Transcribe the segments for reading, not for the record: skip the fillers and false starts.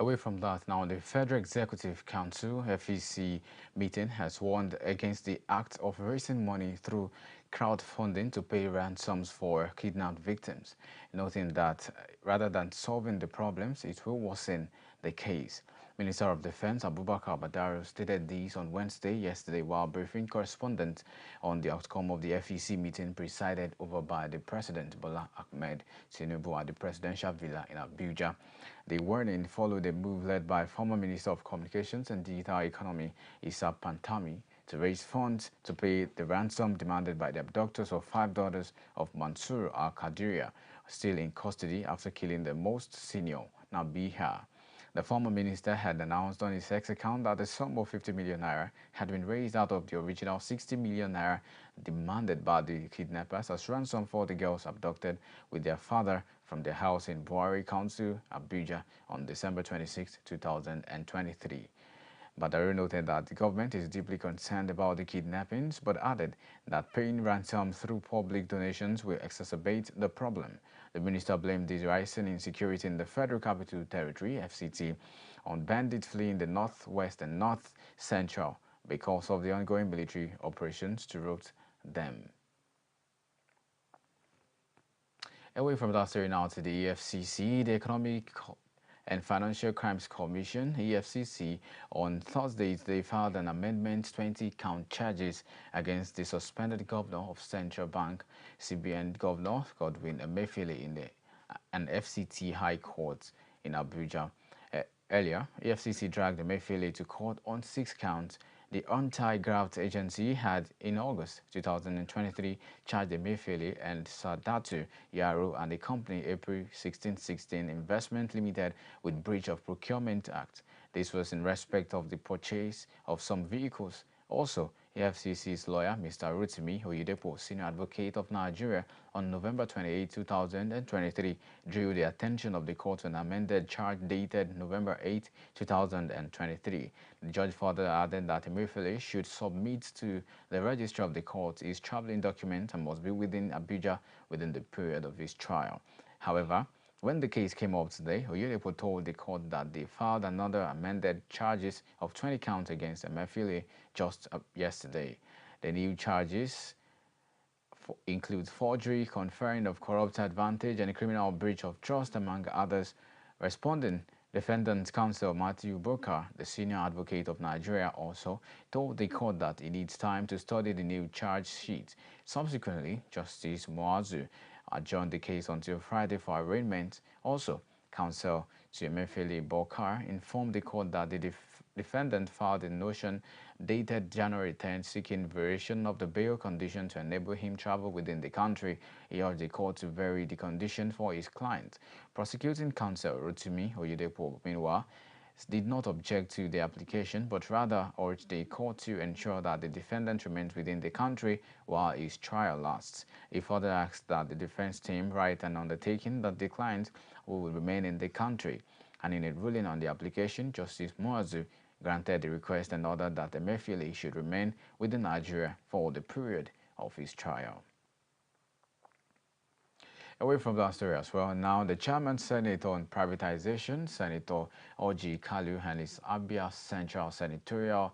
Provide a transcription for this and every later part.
Away from that, now the Federal Executive Council (FEC) meeting has warned against the act of raising money through crowdfunding to pay ransoms for kidnapped victims, noting that rather than solving the problems, it will worsen the case. Minister of Defense Abubakar Badaru stated this on Wednesday yesterday while briefing correspondents on the outcome of the FEC meeting presided over by the President Bola Ahmed Tinubu at the Presidential Villa in Abuja. The warning followed a move led by former Minister of Communications and Digital Economy Issa Pantami to raise funds to pay the ransom demanded by the abductors of 5 daughters of Mansour al-Qadiriya, still in custody after killing the most senior, Nabiha. The former minister had announced on his X account that the sum of 50 million naira had been raised out of the original 60 million naira demanded by the kidnappers as ransom for the girls abducted with their father from their house in Buhari Council, Abuja on December 26, 2023. Badaru noted that the government is deeply concerned about the kidnappings, but added that paying ransom through public donations will exacerbate the problem. The minister blamed the rising insecurity in the Federal Capital Territory, FCT, on bandits fleeing the northwest and north central because of the ongoing military operations to rout them. Away from that story now to the EFCC, the Economic and Financial Crimes Commission, EFCC, on Thursday, they filed an amendment 20-count charges against the suspended governor of Central Bank, CBN Governor Godwin Emefiele in an FCT High Court in Abuja. Earlier, EFCC dragged Emefiele to court on 6 counts. The Anti-Graft Agency had, in August 2023, charged Emefiele and Sadatu Yaro and the company April 1616 Investment Limited with breach of Procurement Act. This was in respect of the purchase of some vehicles. Also, EFCC's lawyer, Mr. Rotimi Oyedepo, senior advocate of Nigeria, on November 28, 2023, drew the attention of the court to an amended charge dated November 8, 2023. The judge further added that Emefiele should submit to the registrar of the court his traveling document and must be within Abuja within the period of his trial. However, when the case came up today, Oyedepo told the court that they filed another amended charges of 20 counts against Emefiele just yesterday. The new charges include forgery, conferring of corrupt advantage, and a criminal breach of trust, among others. Responding, Defendant's counsel Matthew Bokar, the senior advocate of Nigeria, also told the court that it needs time to study the new charge sheet. Subsequently, Justice Muazu adjourned the case until Friday for arraignment. Also, counsel to Emefiele Bokar informed the court that the defendant filed a motion dated January 10 seeking variation of the bail condition to enable him travel within the country. He urged the court to vary the condition for his client. Prosecuting counsel Rotimi Oyedepo, meanwhile, did not object to the application, but rather urged the court to ensure that the defendant remains within the country while his trial lasts. He further asked that the defense team write an undertaking that the client will remain in the country. And in a ruling on the application, Justice Muazu granted the request and ordered that Emefiele should remain within Nigeria for the period of his trial. Away from that story as well, now the Chairman Senator on Privatization, Senator Orji Kalu, and his Abia Central Senatorial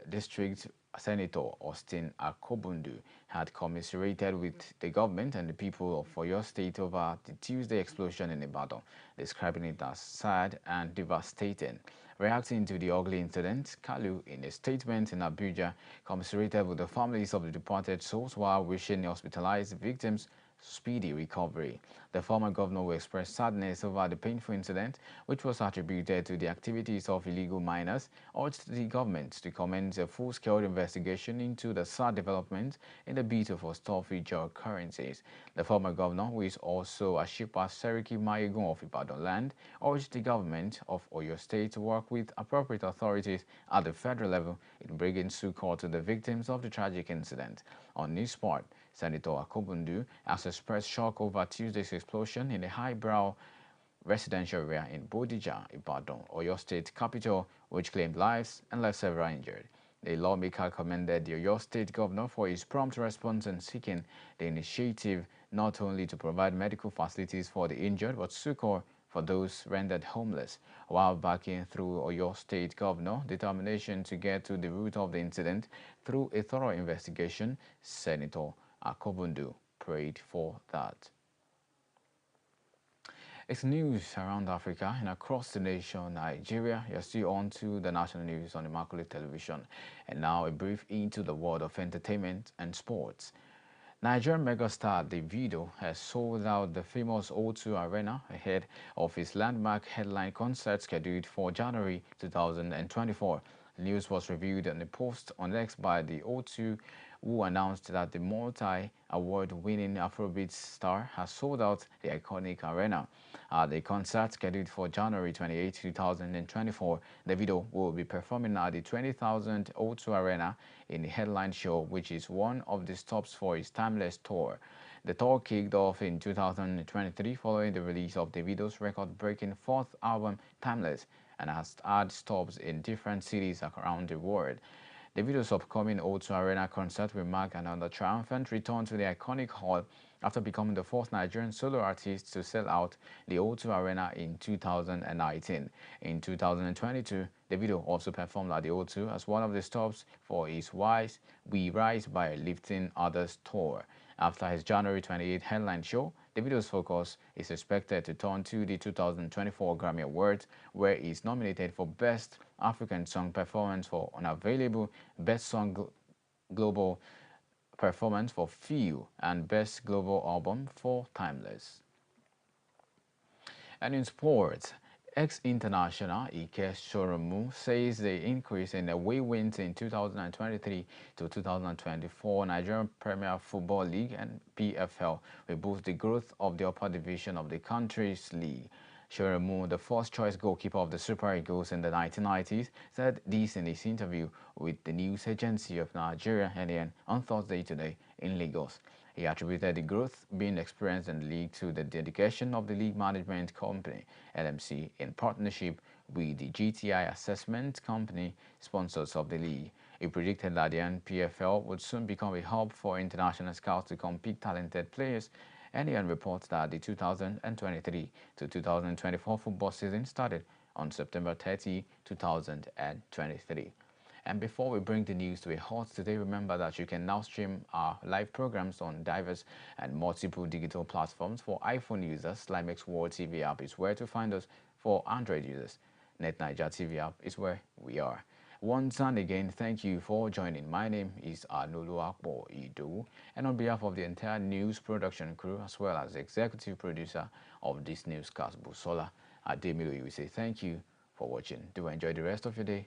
District Senator Austin Akobundu had commiserated with the government and the people of Oyo State over the Tuesday explosion in Ibadan, describing it as sad and devastating. Reacting to the ugly incident, Kalu, in a statement in Abuja, commiserated with the families of the departed souls while wishing hospitalized victims speedy recovery. The former governor will express sadness over the painful incident, which was attributed to the activities of illegal miners, urged the government to commence a full-scale investigation into the sad development in the bit of future occurrences. The former governor, who is also Ashipa Seriki Mayegun of Ibadan land, urged the government of Oyo State to work with appropriate authorities at the federal level in bringing succor to the victims of the tragic incident. On his part, Senator Akobundu has expressed shock over Tuesday's explosion in a highbrow residential area in Bodija, Ibadan, Oyo State capital, which claimed lives and left several injured. The lawmaker commended the Oyo State governor for his prompt response in seeking the initiative not only to provide medical facilities for the injured, but succor for those rendered homeless, while backing through Oyo State Governor determination to get to the root of the incident through a thorough investigation. Senator Akobundu prayed for that. It's news around Africa and across the nation, Nigeria. You're still on to the national news on Immaculate Television. And now a brief into the world of entertainment and sports. Nigerian megastar Davido has sold out the famous O2 Arena ahead of his landmark headline concert scheduled for January 2024. The news was revealed in a post on X by the O2, who announced that the multi-award-winning Afrobeat star has sold out the iconic arena. At the concert scheduled for January 28, 2024, Davido will be performing at the 20,000 O2 Arena in the headline show, which is one of the stops for his timeless tour. The tour kicked off in 2023 following the release of Davido's record-breaking fourth album, Timeless, and has had stops in different cities around the world. Davido's upcoming O2 Arena concert will mark another triumphant return to the iconic hall after becoming the fourth Nigerian solo artist to sell out the O2 Arena in 2019. In 2022, Davido also performed at the O2 as one of the stops for his We Rise by Lifting Others tour. After his January 28 headline show, Davido's focus is expected to turn to the 2024 Grammy Awards, where he is nominated for Best African Song Performance for Unavailable, Best Song Global Performance for Feel, and Best Global Album for Timeless. And in sports, ex-international Ike Shoromu says the increase in away wins in 2023 to 2024 Nigerian Premier Football League and PFL will boost the growth of the upper division of the country's league. Shoromu, the first-choice goalkeeper of the Super Eagles in the 1990s, said this in his interview with the news agency of Nigeria NAN on Thursday today in Lagos. He attributed the growth being experienced in the league to the dedication of the league management company, LMC, in partnership with the GTI Assessment Company, sponsors of the league. He predicted that the NPFL would soon become a hub for international scouts to compete talented players. NAN reports that the 2023 to 2024 football season started on September 30, 2023. And before we bring the news to a halt today, remember that you can now stream our live programs on diverse and multiple digital platforms. For iPhone users, Slimex World TV app is where to find us. For Android users, NetNiger TV app is where we are. Once and again, thank you for joining. My name is Anulu Akbo Idu, and on behalf of the entire news production crew, as well as the executive producer of this newscast, Busola Ademilu, we say thank you for watching. Do enjoy the rest of your day.